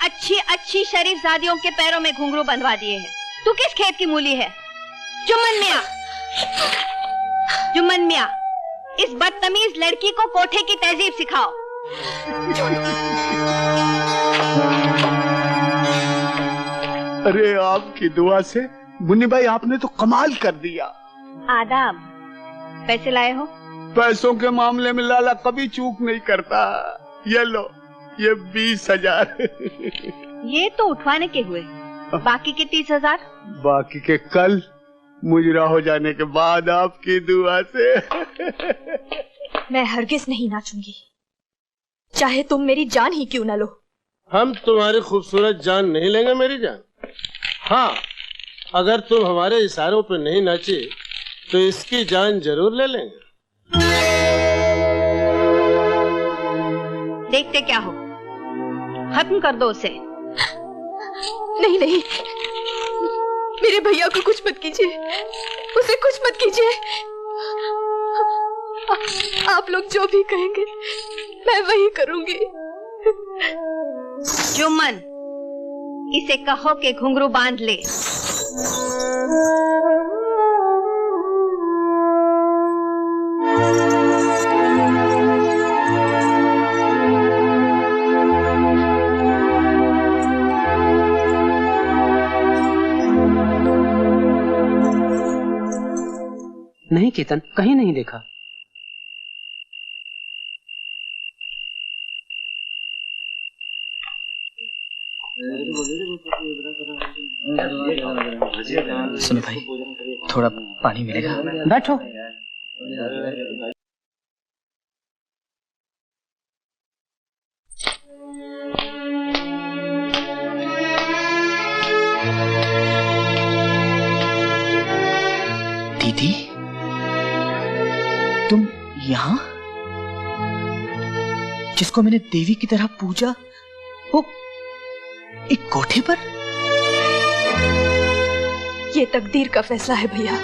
अच्छी अच्छी शरीफजादियों के पैरों में घुंघरू बंधवा दिए हैं। तू किस खेत की मूली है? जुम्मन मियाँ, जुम्मन मियाँ, इस बदतमीज लड़की को कोठे की तहजीब सिखाओ। अरे आपकी दुआ से मुन्नी भाई आपने तो कमाल कर दिया। आदाब। पैसे लाए हो? पैसों के मामले में लाला कभी चूक नहीं करता। ये लो, ये 20,000। ये तो उठवाने के हुए, बाकी के 30,000? बाकी के कल मुजरा हो जाने के बाद आपकी दुआ से। मैं हरगिज नहीं नाचूंगी, चाहे तुम मेरी जान ही क्यों न लो। हम तुम्हारी खूबसूरत जान नहीं लेंगे मेरी जान। हाँ, अगर तुम हमारे इशारों पे नहीं नाचे तो इसकी जान जरूर ले लेंगे। देखते क्या हो, खत्म कर दो उसे। नहीं नहीं, मेरे भैया को कुछ मत कीजिए, उसे कुछ मत कीजिए। आप लोग जो भी कहेंगे मैं वही करूंगी। जुम्मन, इसे कहो कि घुंघरू बांध ले। नहीं केतन, कहीं नहीं देखा। सुनो भाई, थोड़ा पानी मिलेगा? बैठो। दीदी, तुम यहाँ? जिसको मैंने देवी की तरह पूजा, वो एक कोठे पर? ये तकदीर का फैसला है भैया,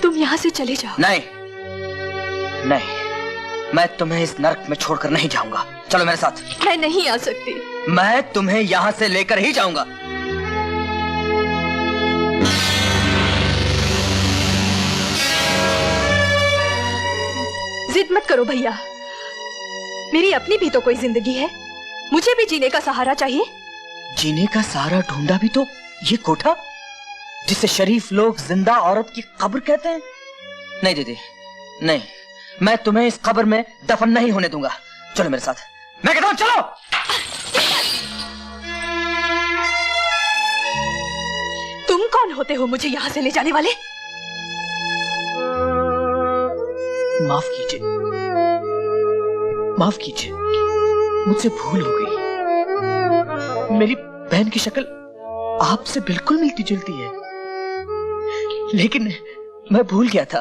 तुम यहाँ से चले जाओ। नहीं नहीं, मैं तुम्हें इस नरक में छोड़कर नहीं जाऊंगा। चलो मेरे साथ। मैं नहीं आ सकती। मैं तुम्हें यहाँ से लेकर ही जाऊंगा। जिद मत करो भैया, मेरी अपनी भी तो कोई जिंदगी है, मुझे भी जीने का सहारा चाहिए। जीने का सहारा ढूंढा भी तो ये कोठा, जिसे शरीफ लोग जिंदा औरत की कब्र कहते हैं। नहीं दीदी, नहीं, मैं तुम्हें इस कब्र में दफन नहीं होने दूंगा। चलो मेरे साथ, मैं कहता हूं चलो। तुम कौन होते हो मुझे यहाँ से ले जाने वाले? माफ कीजिए, माफ कीजिए, मुझसे भूल हो गई। मेरी बहन की शक्ल आपसे बिल्कुल मिलती जुलती है, लेकिन मैं भूल गया था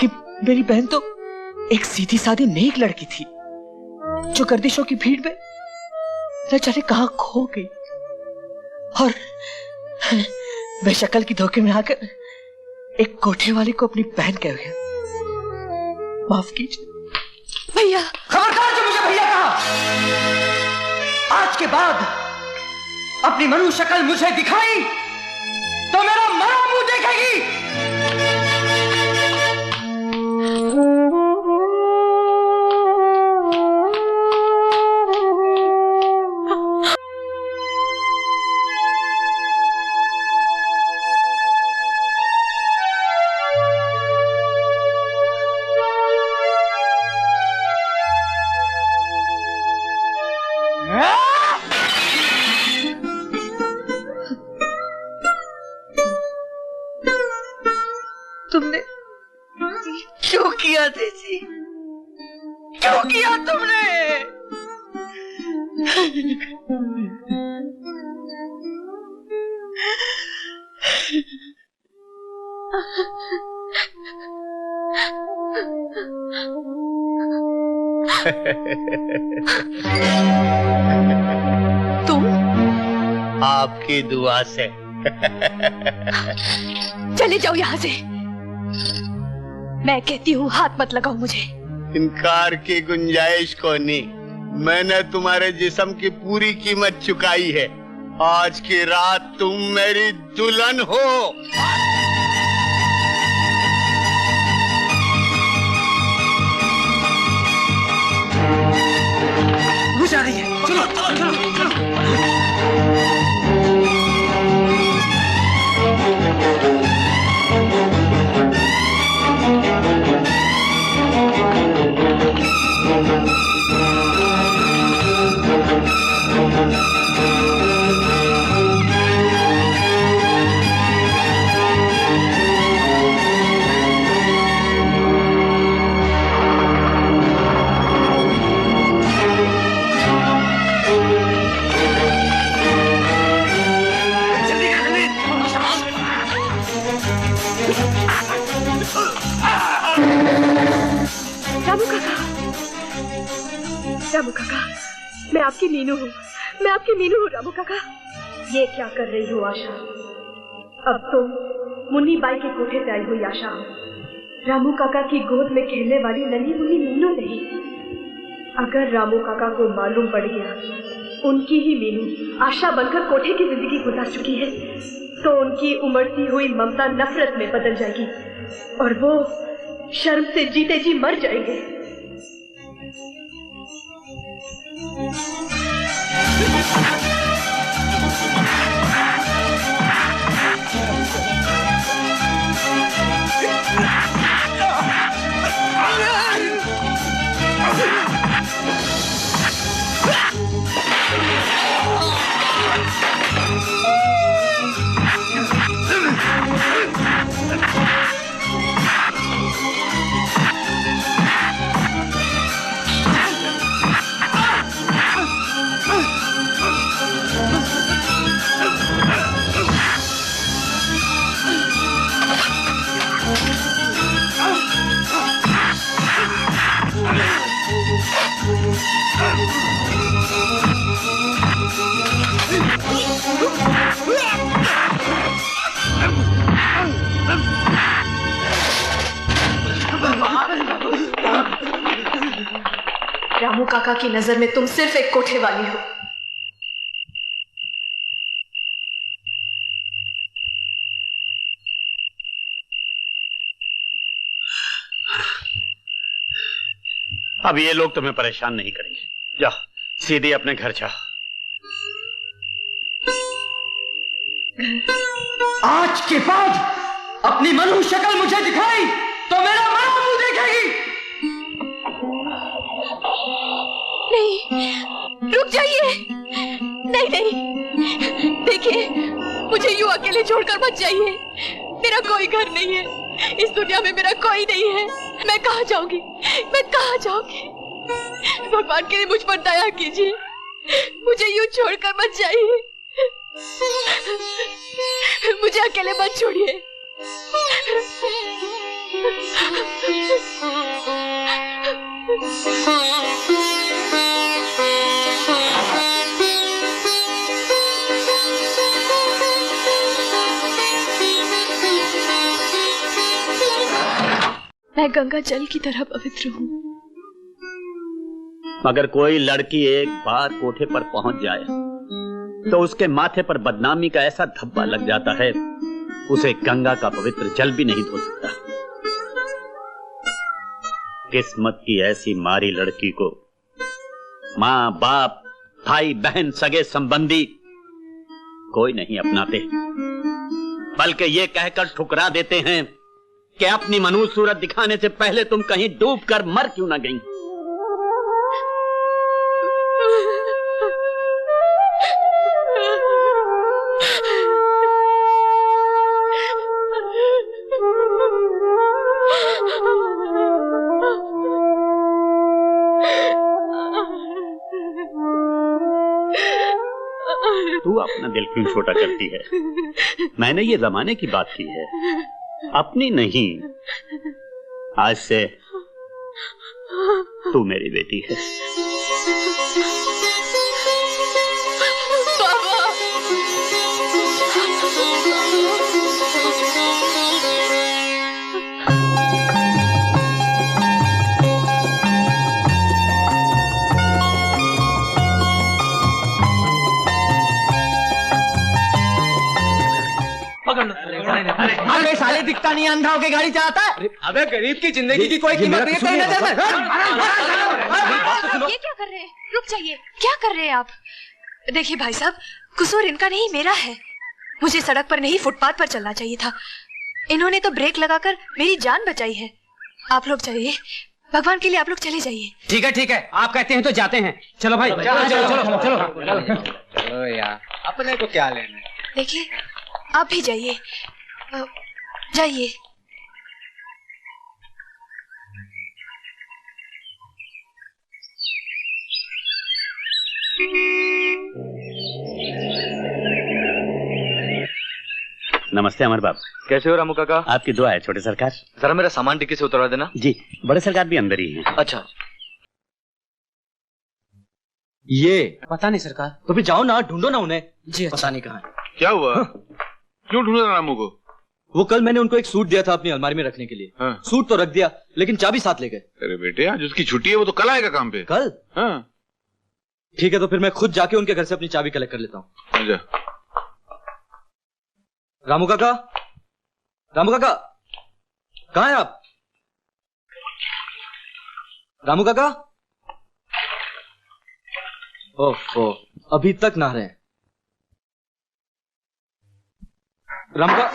कि मेरी बहन तो एक सीधी सादी नेक लड़की थी, जो गर्दिशों की भीड़ में न जाने कहां खो गई और बेशक्ल की धोखे में आकर एक कोठे वाले को अपनी बहन कह गया। माफ कीजिए भैया। खबरदार जो मुझे भैया कहा। आज के बाद अपनी मनु शक्ल मुझे दिखाई तो मेरा मरा मुंह देखेगी। तुमने क्यों किया तेजी? क्यों किया तुमने? तुम? आपकी दुआ से। चले जाओ यहाँ से। मैं कहती हूँ हाथ मत लगाओ मुझे। इनकार की गुंजाइश को नहीं, मैंने तुम्हारे जिस्म की पूरी कीमत चुकाई है। आज की रात तुम मेरी दुल्हन हो। वो जा रही है, चलो चलो चलो चलो। रामू काका, मैं आपकी मीनू हूँ, मैं आपकी मीनू हूँ रामू काका। ये क्या कर रही हो आशा? अब तुम मुन्नी बाई के कोठे पे आई हुई आशा हो, रामू काका की गोद में खेलने वाली नन्ही मुन्नी मीनू नहीं। अगर रामू काका को मालूम पड़ गया उनकी ही मीनू आशा बनकर कोठे की जिंदगी गुजार चुकी है, तो उनकी उमड़ती हुई ममता नफरत में बदल जाएगी और वो शर्म से जीते जी मर जाएंगे। रामू काका की नजर में तुम सिर्फ एक कोठे वाली हो। अब ये लोग तुम्हें परेशान नहीं करेंगे, जाओ सीधे अपने घर जाओ। आज के बाद अपनी मनु शक्ल मुझे दिखाई तो मेरा मरा मुंह देखेगी। नहीं, रुक जाइए। नहीं नहीं, देखिए मुझे यूं अकेले छोड़कर मत जाइए। मेरा कोई घर नहीं है, इस दुनिया में मेरा कोई नहीं है। मैं कहाँ जाऊंगी, मैं कहाँ जाऊंगी? भगवान के लिए मुझ पर दया कीजिए, मुझे यूं छोड़कर मत जाइए। मुझे अकेले मत छोड़िए। मैं गंगा जल की तरह पवित्र हूँ। मगर कोई लड़की एक बार कोठे पर पहुंच जाए तो उसके माथे पर बदनामी का ऐसा धब्बा लग जाता है, उसे गंगा का पवित्र जल भी नहीं धो सकता। किस्मत की ऐसी मारी लड़की को माँ बाप भाई बहन सगे संबंधी कोई नहीं अपनाते, बल्कि ये कहकर ठुकरा देते हैं कि अपनी मनु सूरत दिखाने से पहले तुम कहीं डूब कर मर क्यों ना गई। तू अपना दिल क्यों छोटा करती है? मैंने ये जमाने की बात की है, अपनी नहीं। आज से तू मेरी बेटी है। अबे साले दिखता नहीं, अंधा होके गाड़ी चलाता है। अबे गरीब की जिंदगी की कोई कीमत नहीं है। ये क्या कर रहे हैं? रुक जाइए, क्या कर रहे हैं आप? देखिए भाई साहब, कसूर इनका नहीं मेरा है। मुझे सड़क पर नहीं फुटपाथ पर चलना चाहिए था। इन्होंने तो ब्रेक लगाकर मेरी जान बचाई है। आप लोग जाइए, भगवान के लिए आप लोग चले जाइए। ठीक है, आप कहते हैं तो जाते हैं। चलो भाई, चलो। चलो यार, अपने को क्या लेना है। देखिए, आप भी जाइए, जाइए। नमस्ते अमर बाप। कैसे हो रामू काका? आपकी दुआ है छोटे सरकार। जरा मेरा सामान डिक्की से उतरवा देना। जी, बड़े सरकार भी अंदर ही हैं। अच्छा। ये पता नहीं सरकार। तो फिर जाओ ना, ढूंढो ना उन्हें। जी पता नहीं कहाँ है। क्या हुआ? क्यों ढूंढ रहा रामू को? वो कल मैंने उनको एक सूट दिया था अपनी अलमारी में रखने के लिए। हाँ। सूट तो रख दिया, लेकिन चाबी साथ ले गए। अरे बेटे, आज उसकी छुट्टी है, वो तो कल आएगा काम पे। कल? हाँ। ठीक है, तो फिर मैं खुद जाके उनके घर से अपनी चाबी कलेक्ट कर लेता हूँ। अच्छा। रामू काका, रामू काका, कहाँ हैं आप? रामू काका? ओह, अभी तक नहा रहे हैं। रामू का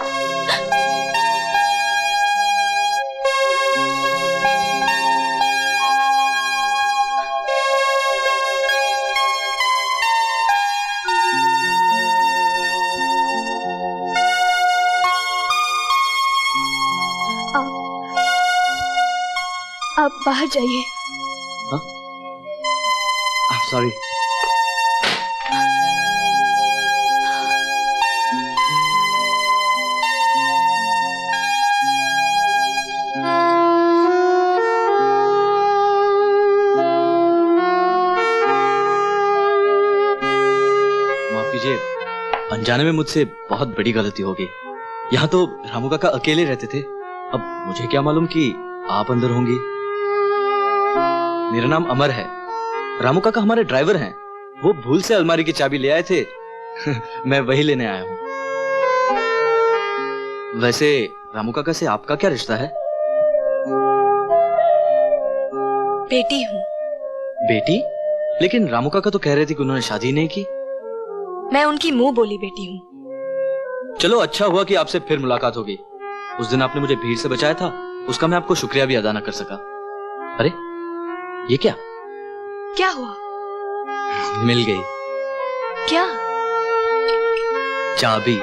आप बाहर जाइए। सॉरी। माफ कीजिए, अनजाने में मुझसे बहुत बड़ी गलती हो गई। यहाँ तो रामू काका अकेले रहते थे, अब मुझे क्या मालूम कि आप अंदर होंगी। मेरा नाम अमर है, रामू काका हमारे ड्राइवर हैं। वो भूल से अलमारी की चाबी ले आए थे मैं वही लेने आया हूँ। वैसे रामू काका से आपका क्या रिश्ता है? बेटी हूँ। बेटी? लेकिन रामू काका तो कह रहे थे कि उन्होंने शादी नहीं की। मैं उनकी मुंह बोली बेटी हूँ। चलो, अच्छा हुआ कि आपसे फिर मुलाकात हो गई। उस दिन आपने मुझे भीड़ से बचाया था, उसका मैं आपको शुक्रिया भी अदा न कर सका। अरे ये क्या? क्या हुआ? मिल गई। क्या? चाबी।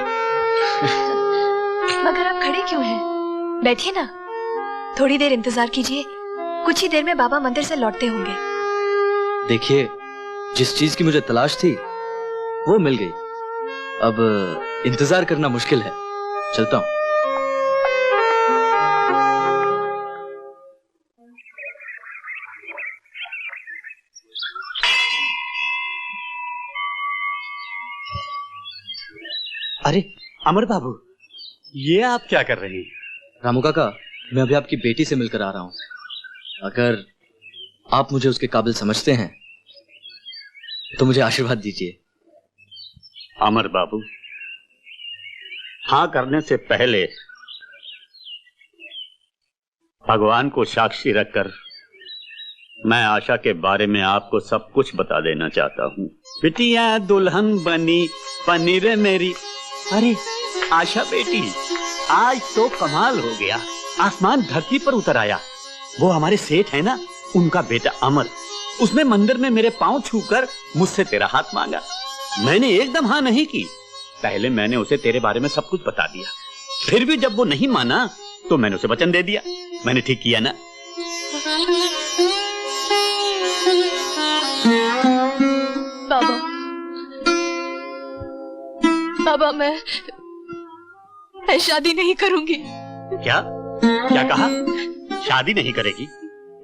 मगर आप खड़े क्यों हैं? बैठिए ना, थोड़ी देर इंतजार कीजिए, कुछ ही देर में बाबा मंदिर से लौटते होंगे। देखिए, जिस चीज की मुझे तलाश थी वो मिल गई। अब इंतजार करना मुश्किल है, चलता हूं। अरे अमर बाबू, ये आप क्या कर रहे हैं? रामू काका, मैं अभी आपकी बेटी से मिलकर आ रहा हूं। अगर आप मुझे उसके काबिल समझते हैं तो मुझे आशीर्वाद दीजिए। अमर बाबू, हाँ करने से पहले भगवान को साक्षी रखकर मैं आशा के बारे में आपको सब कुछ बता देना चाहता हूँ। बिटिया दुल्हन बनी पनीर मेरी। अरे आशा बेटी, आज तो कमाल हो गया, आसमान धरती पर उतर आया। वो हमारे सेठ है ना, उनका बेटा अमर, उसने मंदिर में मेरे पांव छूकर मुझसे तेरा हाथ मांगा। मैंने एकदम हाँ नहीं की, पहले मैंने उसे तेरे बारे में सब कुछ बता दिया। फिर भी जब वो नहीं माना तो मैंने उसे वचन दे दिया। मैंने ठीक किया ना? बाबा, बाबा, मैं शादी नहीं करूंगी। क्या क्या कहा? शादी नहीं करेगी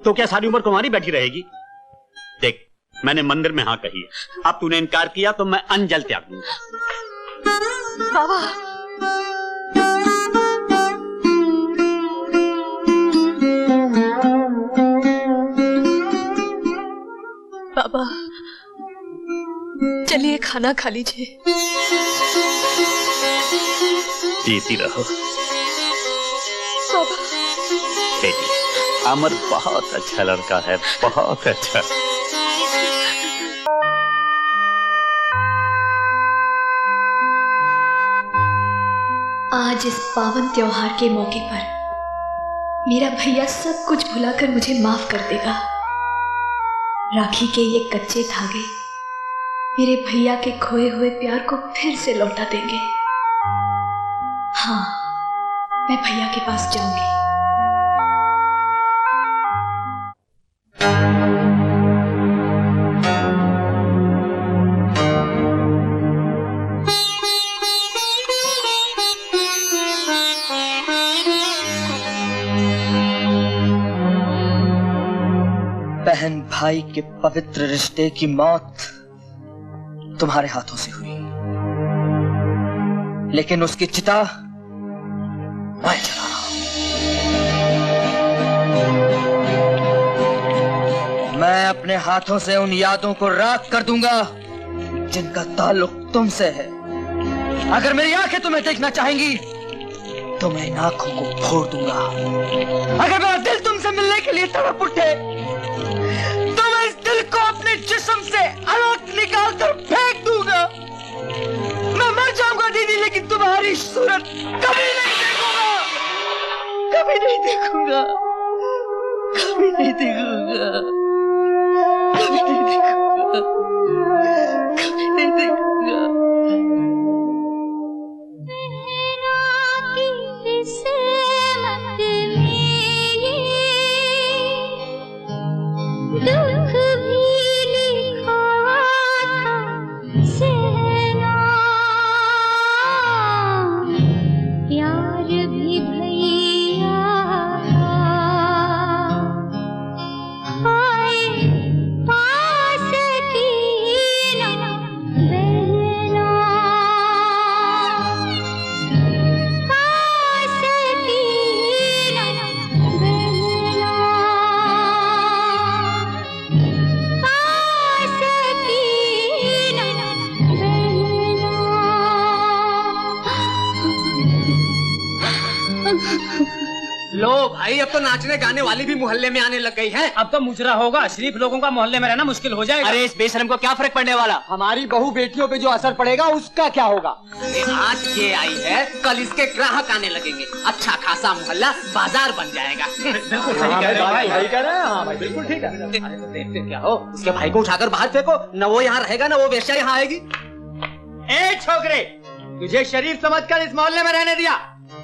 तो क्या सारी उम्र कुंवारी बैठी रहेगी? देख, मैंने मंदिर में हाँ कही है, अब तूने इनकार किया तो मैं अंजल त्याग दूंगा। बाबा, बाबा, चलिए खाना खा लीजिए। जीती रहो। अमर बहुत अच्छा लड़का है, बहुत अच्छा। आज इस पावन त्योहार के मौके पर मेरा भैया सब कुछ भुलाकर मुझे माफ कर देगा। राखी के ये कच्चे धागे मेरे भैया के खोए हुए प्यार को फिर से लौटा देंगे। हाँ, मैं भैया के पास जाऊंगी। बहन भाई के पवित्र रिश्ते की मौत तुम्हारे हाथों से हुई, लेकिन उसकी चिता मैं जला रहा हूं। मैं अपने हाथों से उन यादों को राख कर दूंगा जिनका ताल्लुक तुमसे है। अगर मेरी आंखें तुम्हें देखना चाहेंगी तो मैं इन आंखों को फोड़ दूंगा। अगर मेरा दिल तुमसे मिलने के लिए तड़प उठे तो मैं इस दिल को अपने जिस्म से अलग निकाल कर फेंक दूंगा। मैं मर जाऊंगा दीदी, लेकिन तुम्हारी सूरत कभी नहीं देखूंगा, कभी नहीं देखूंगा, कभी नहीं देखूंगा, कभी नहीं देखूंगा, कभी नहीं देखूंगा। दुख भी लिखा था सहना, प्यार भी भैया हाय पास की ना बहना, पास की ना बहना, लो भाई, अब तो नाचने गाने वाली भी मोहल्ले में आने लग गई है। अब तो मुजरा होगा, शरीफ लोगों का मोहल्ले में रहना मुश्किल हो जाएगा। अरे इस बेशरम को क्या फर्क पड़ने वाला? हमारी बहू बेटियों पे जो असर पड़ेगा उसका क्या होगा? आज ये आई है, कल इसके ग्राहक आने लगेंगे, अच्छा खासा मोहल्ला बाजार बन जाएगा। बिल्कुल सही कह रहे भाई, सही कह रहे हैं। हाँ भाई, बिल्कुल ठीक है। तो देखते क्या हो, उसके भाई को उठाकर बाहर फेंको, न वो यहाँ रहेगा न वो वेश्या यहाँ आएगी। ए छोकरे, तुझे शरीफ समझकर इस मोहल्ले में रहने दिया,